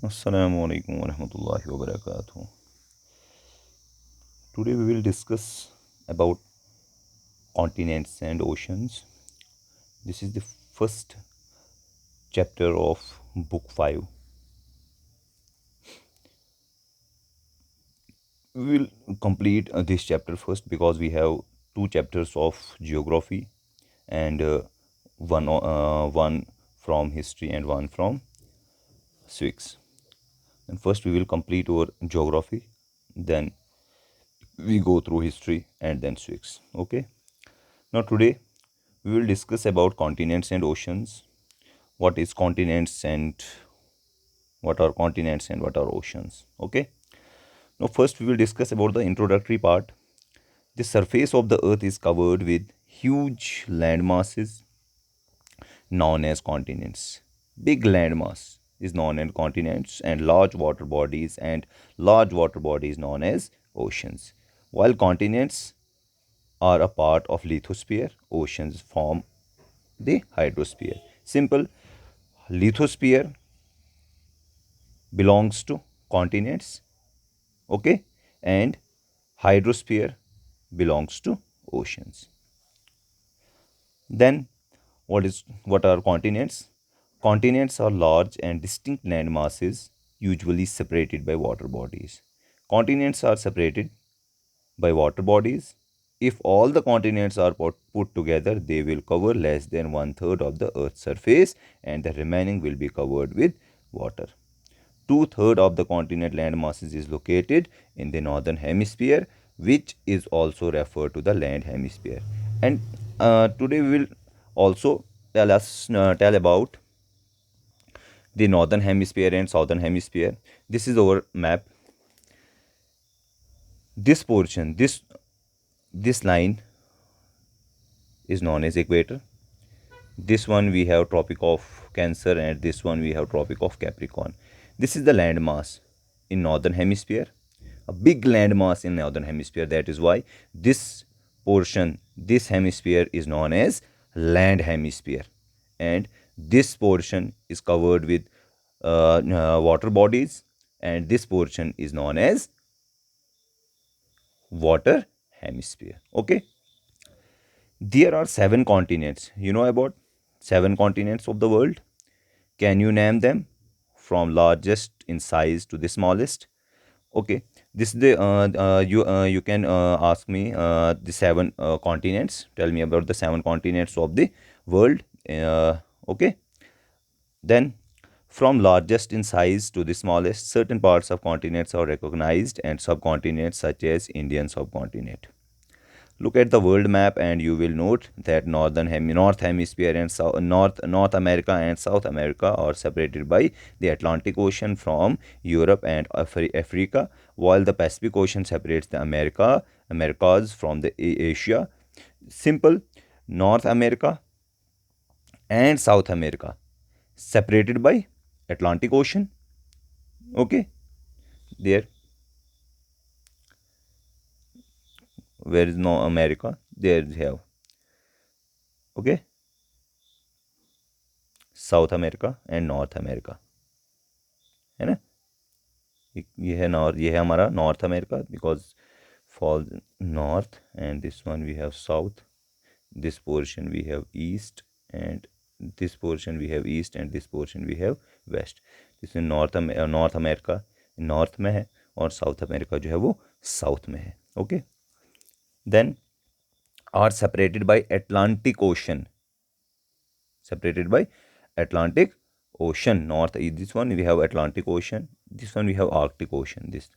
Assalamu alaikum warahmatullahi wabarakatuh. Today we will discuss about continents and oceans. This is the first chapter of book 5. We will complete this chapter first because we have two chapters of geography and one from history and one from civics. And first we will complete our geography, then we go through history and then civics. Okay. Now today we will discuss about continents and oceans. What is continents and what are continents and what are oceans? Okay. Now first we will discuss about the introductory part. The surface of the earth is covered with huge land masses known as continents. Big landmass is known as continents and large water bodies known as oceans. While continents are a part of lithosphere, oceans form the hydrosphere. Simple, lithosphere belongs to continents, okay, and hydrosphere belongs to oceans. Then what are continents? Continents are large and distinct land masses usually separated by water bodies. Continents are separated by water bodies. If all the continents are put together, they will cover less than one third of the earth's surface and the remaining will be covered with water. Two-thirds of the continent land masses is located in the northern hemisphere, which is also referred to the land hemisphere. And today we will also tell about the northern hemisphere and southern hemisphere. This is our map. This portion, this line is known as equator. This one we have Tropic of Cancer and this one we have Tropic of Capricorn. This is the landmass in northern hemisphere, a big landmass in northern hemisphere. That is why this portion, this hemisphere is known as land hemisphere, and this portion is covered with water bodies, and this portion is known as water hemisphere. Okay, there are seven continents. You know about seven continents of the world? Can you name them from largest in size to the smallest? Okay, this is the you can ask me the seven continents. Tell me about the seven continents of the world. Okay, then from largest in size to the smallest, certain parts of continents are recognized and subcontinents such as Indian subcontinent. Look at the world map and you will note that North Hemisphere and North America and South America are separated by the Atlantic Ocean from Europe and Africa, while the Pacific Ocean separates the Americas from the Asia. Simple, North America and South America separated by Atlantic Ocean. Okay, there where is no America, there we have, okay, South America and North America, है ना? ये है हमारा North America because fall north and this one we have south, this portion we have east and this portion we have east and this portion we have west. जिसमें North America north में है और south America जो है वो south में है. Okay, then are separated by Atlantic Ocean, separated by Atlantic Ocean. North is this one we have Atlantic Ocean, this one we have Arctic Ocean. this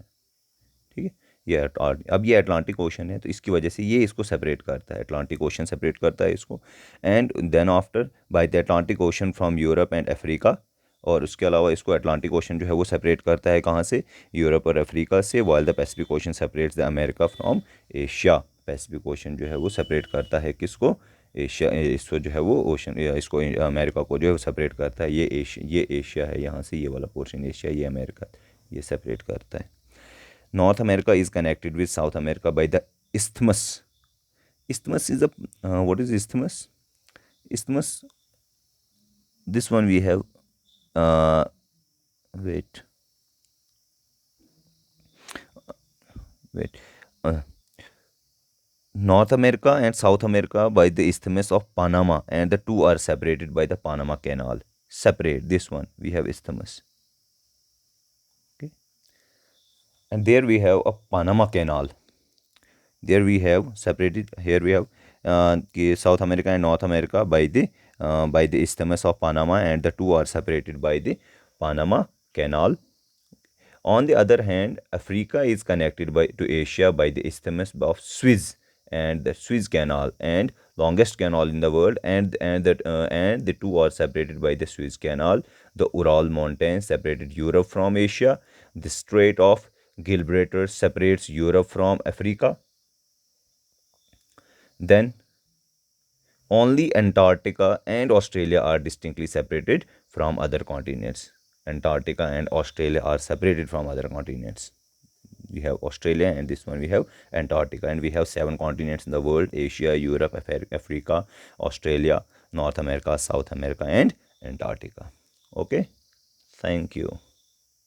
ठीक है, ये अब ये अटलांटिक ओशन है तो इसकी वजह से ये इसको सेपरेट करता है, अटलांटिक ओशन सेपरेट करता है इसको. And then after by the Atlantic Ocean from Europe and Africa, और उसके अलावा इसको अटलांटिक ओशन जो है वो सेपरेट करता है कहाँ से, यूरोप और अफ्रीका से. While the Pacific ocean separates the America from Asia. Pacific ocean जो है वो सेपरेट करता है किसको, एशिया. इसको जो है वो ओशन इसको अमेरिका को जो है वो सेपरेट करता है. ये एशिया है, यहाँ से ये वाला पोर्शन एशिया, ये अमेरिका, ये सेपरेट करता है. North America is connected with South America by the isthmus. Isthmus is a what is isthmus? Isthmus. This one we have. Wait. wait. Uh, North America and South America by the Isthmus of Panama, and the two are separated by the Panama Canal. Separate this one. We have Isthmus. Okay, and there we have a Panama Canal. There we have separated. Here we have South America and North America by the Isthmus of Panama, and the two are separated by the Panama Canal. On the other hand, Africa is connected to Asia by the Isthmus of Suez and the Suez Canal, and longest canal in the world, and the two are separated by the Suez Canal. The Ural Mountains separated Europe from Asia. The Strait of Gibraltar separates Europe from Africa. Then only Antarctica and Australia are distinctly separated from other continents. Antarctica and Australia are separated from other continents. We have Australia, and this one we have Antarctica, and we have 7 continents in the world: Asia, Europe, Africa, Australia, North America, South America, and Antarctica. Okay, thank you.